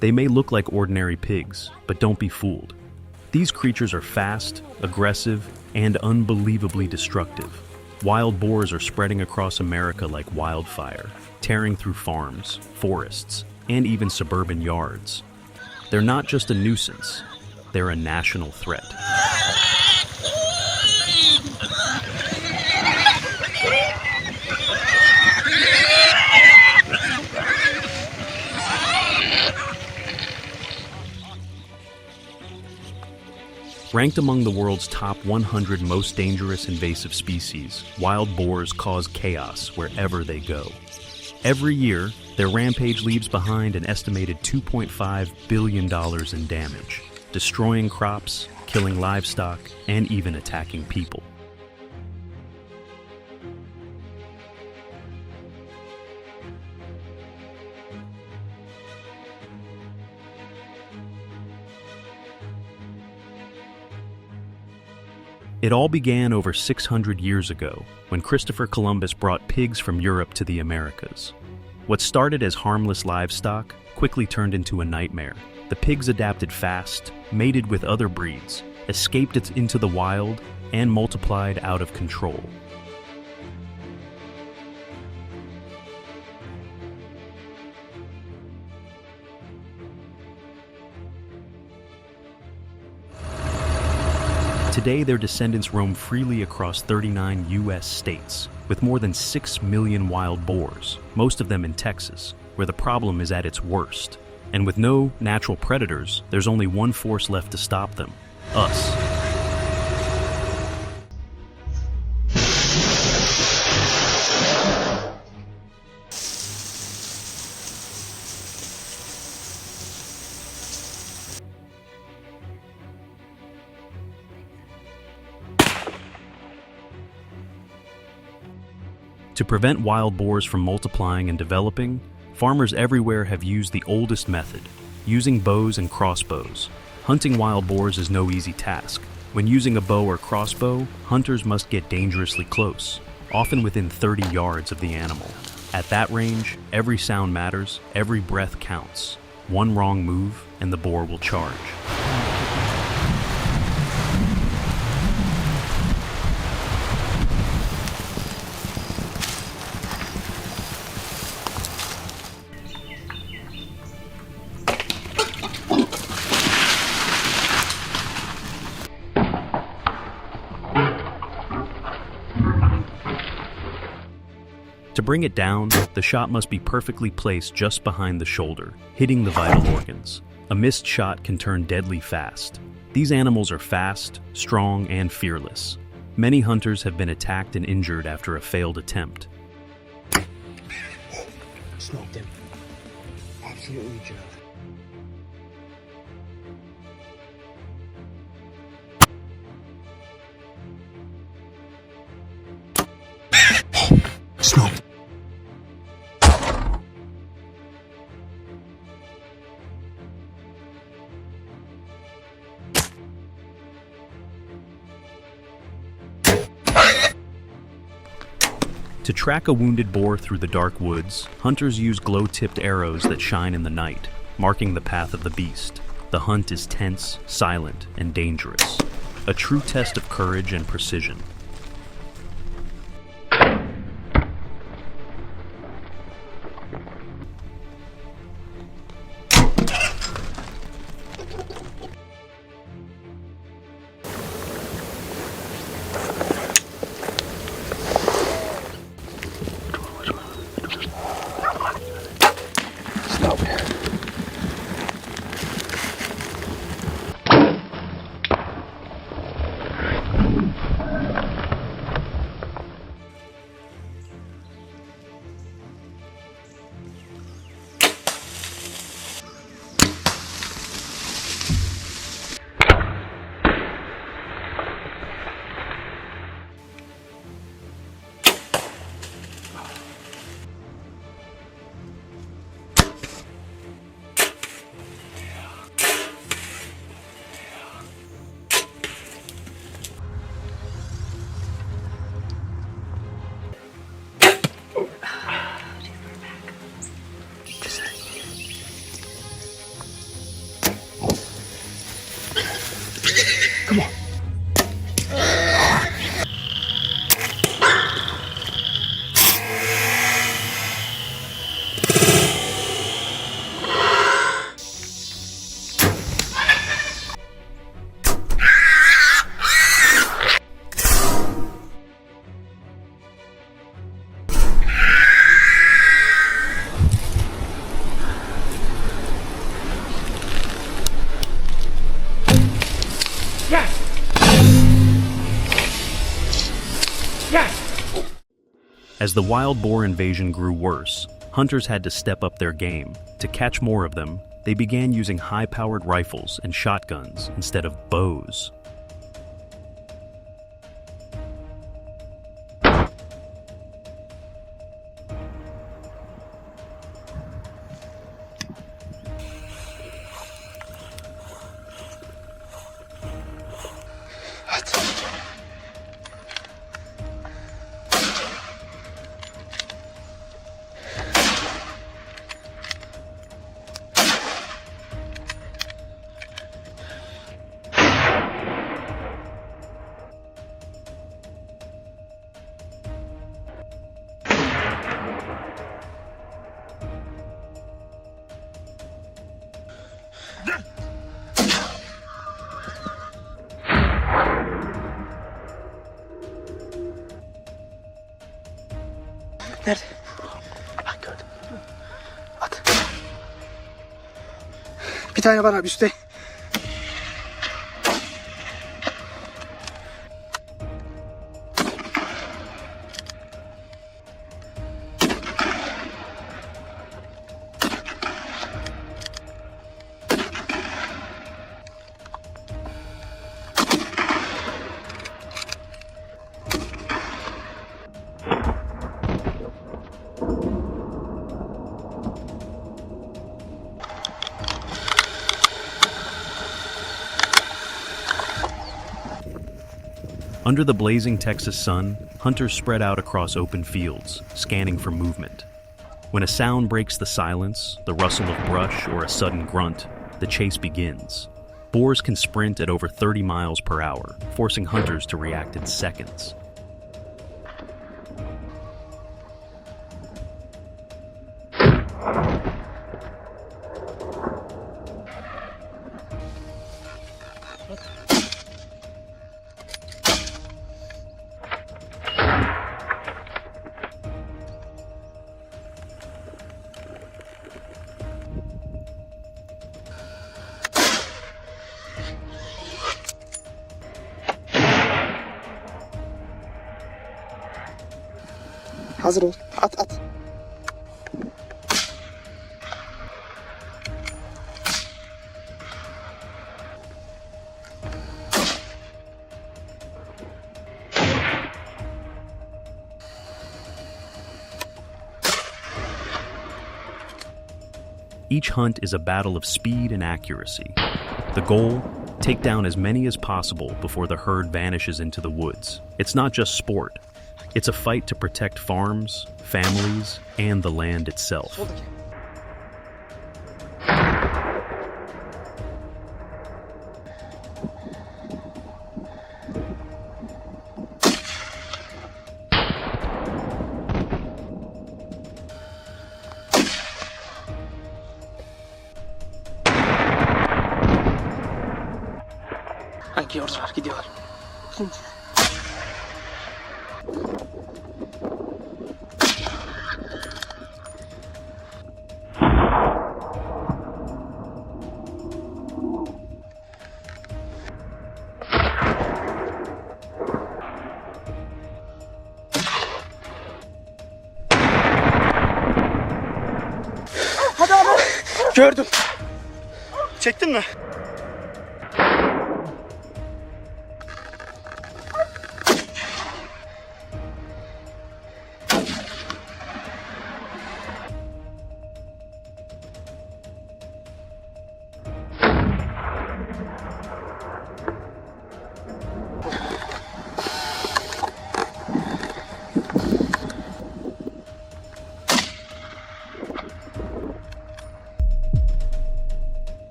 They may look like ordinary pigs, but don't be fooled. These creatures are fast, aggressive, and unbelievably destructive. Wild boars are spreading across America like wildfire, tearing through farms, forests, and even suburban yards. They're not just a nuisance, they're a national threat. Ranked among the world's top 100 most dangerous invasive species, wild boars cause chaos wherever they go. Every year, their rampage leaves behind an estimated $2.5 billion in damage, destroying crops, killing livestock, and even attacking people. It all began over 600 years ago, when Christopher Columbus brought pigs from Europe to the Americas. What started as harmless livestock quickly turned into a nightmare. The pigs adapted fast, mated with other breeds, escaped into the wild, and multiplied out of control. Today, their descendants roam freely across 39 U.S. states, with more than 6 million wild boars, most of them in Texas, where the problem is at its worst. And with no natural predators, there's only one force left to stop them: us. To prevent wild boars from multiplying and developing, farmers everywhere have used the oldest method, using bows and crossbows. Hunting wild boars is no easy task. When using a bow or crossbow, hunters must get dangerously close, often within 30 yards of the animal. At that range, every sound matters, every breath counts. One wrong move, and the boar will charge. To bring it down, the shot must be perfectly placed just behind the shoulder, hitting the vital organs. A missed shot can turn deadly fast. These animals are fast, strong, and fearless. Many hunters have been attacked and injured after a failed attempt. Smoked him. Absolutely just. Smoked. To track a wounded boar through the dark woods, hunters use glow-tipped arrows that shine in the night, marking the path of the beast. The hunt is tense, silent, and dangerous. A true test of courage and precision. As the wild boar invasion grew worse, hunters had to step up their game. To catch more of them, they began using high-powered rifles and shotguns instead of bows. Nerede? Ha, gördüm. At. Bir tane var abi üstte. Under the blazing Texas sun, hunters spread out across open fields, scanning for movement. When a sound breaks the silence, the rustle of brush or a sudden grunt, the chase begins. Boars can sprint at over 30 miles per hour, forcing hunters to react in seconds. Hazır ol. At at. Each hunt is a battle of speed and accuracy. The goal? Take down as many as possible before the herd vanishes into the woods. It's not just sport. It's a fight to protect farms, families, and the land itself. Hangi ordular gidiyorlar? Hadi abi. Gördüm. Çektin mi?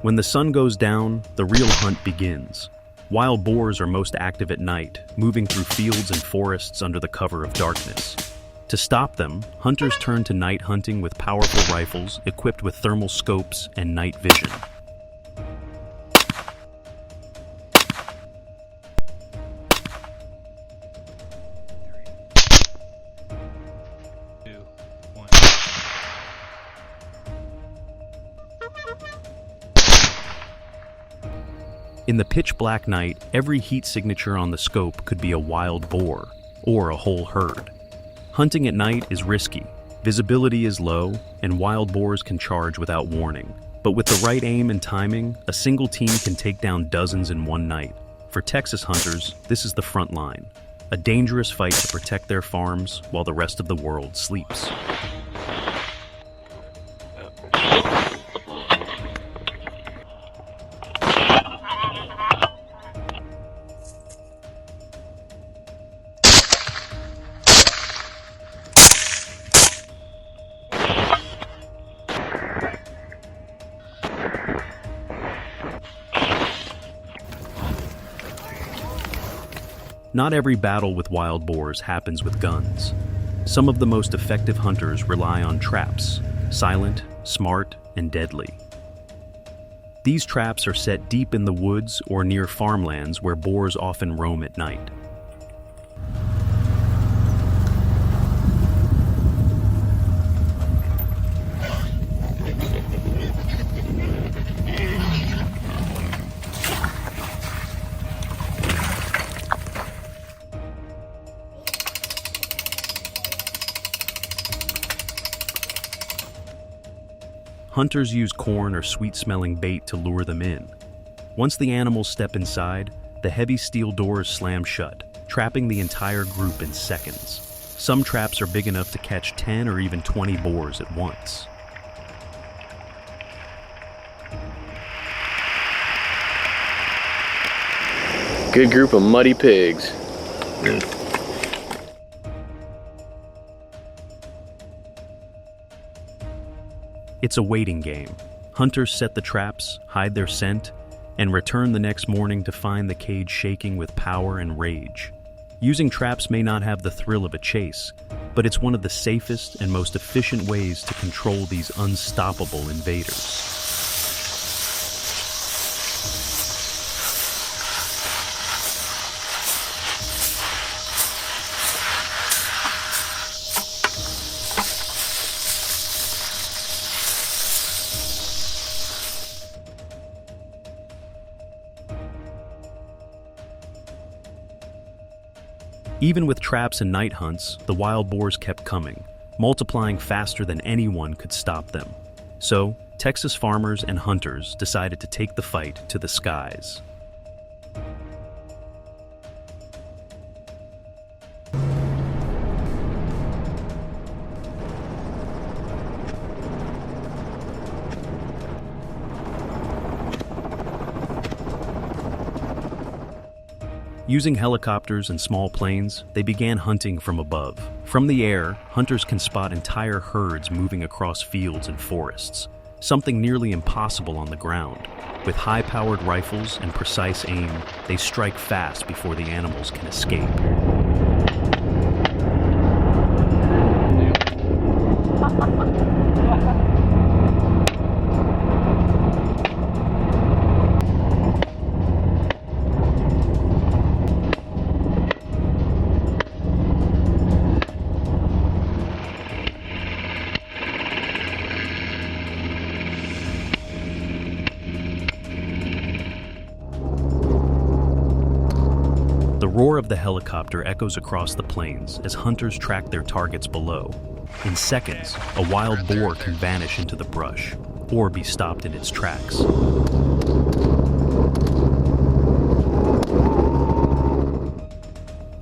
When the sun goes down, the real hunt begins. Wild boars are most active at night, moving through fields and forests under the cover of darkness. To stop them, hunters turn to night hunting with powerful rifles equipped with thermal scopes and night vision. In the pitch-black night, every heat signature on the scope could be a wild boar, or a whole herd. Hunting at night is risky, visibility is low, and wild boars can charge without warning. But with the right aim and timing, a single team can take down dozens in one night. For Texas hunters, this is the front line, a dangerous fight to protect their farms while the rest of the world sleeps. Not every battle with wild boars happens with guns. Some of the most effective hunters rely on traps, silent, smart, and deadly. These traps are set deep in the woods or near farmlands where boars often roam at night. Hunters use corn or sweet-smelling bait to lure them in. Once the animals step inside, the heavy steel doors slam shut, trapping the entire group in seconds. Some traps are big enough to catch 10 or even 20 boars at once. Good group of muddy pigs. It's a waiting game. Hunters set the traps, hide their scent, and return the next morning to find the cage shaking with power and rage. Using traps may not have the thrill of a chase, but it's one of the safest and most efficient ways to control these unstoppable invaders. Even with traps and night hunts, the wild boars kept coming, multiplying faster than anyone could stop them. So, Texas farmers and hunters decided to take the fight to the skies. Using helicopters and small planes, they began hunting from above. From the air, hunters can spot entire herds moving across fields and forests, something nearly impossible on the ground. With high-powered rifles and precise aim, they strike fast before the animals can escape. The roar of the helicopter echoes across the plains as hunters track their targets below. In seconds, a wild boar can vanish into the brush or be stopped in its tracks.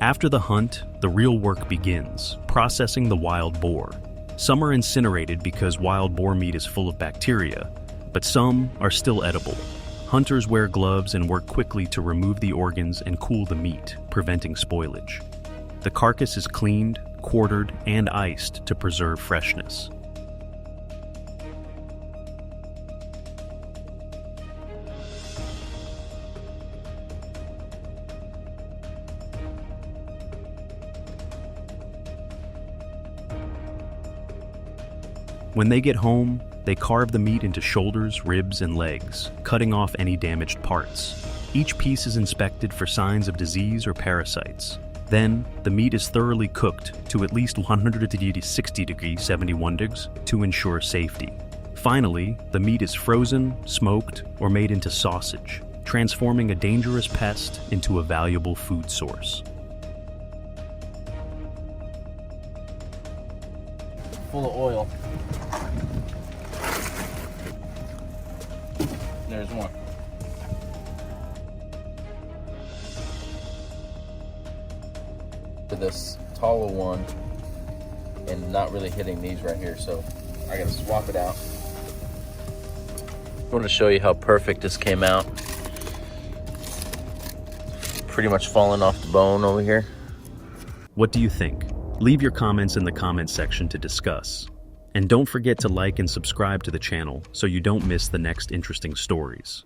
After the hunt, the real work begins, processing the wild boar. Some are incinerated because wild boar meat is full of bacteria, but some are still edible. Hunters wear gloves and work quickly to remove the organs and cool the meat, preventing spoilage. The carcass is cleaned, quartered, and iced to preserve freshness. When they get home, they carve the meat into shoulders, ribs, and legs, cutting off any damaged parts. Each piece is inspected for signs of disease or parasites. Then, the meat is thoroughly cooked to at least 160 degrees 71 degrees to ensure safety. Finally, the meat is frozen, smoked, or made into sausage, transforming a dangerous pest into a valuable food source. Full of oil. There's one. To this taller one and not really hitting these right here, so I gotta swap it out. I want to show you how perfect this came out. Pretty much falling off the bone over here. What do you think? Leave your comments in the comments section to discuss. And don't forget to like and subscribe to the channel so you don't miss the next interesting stories.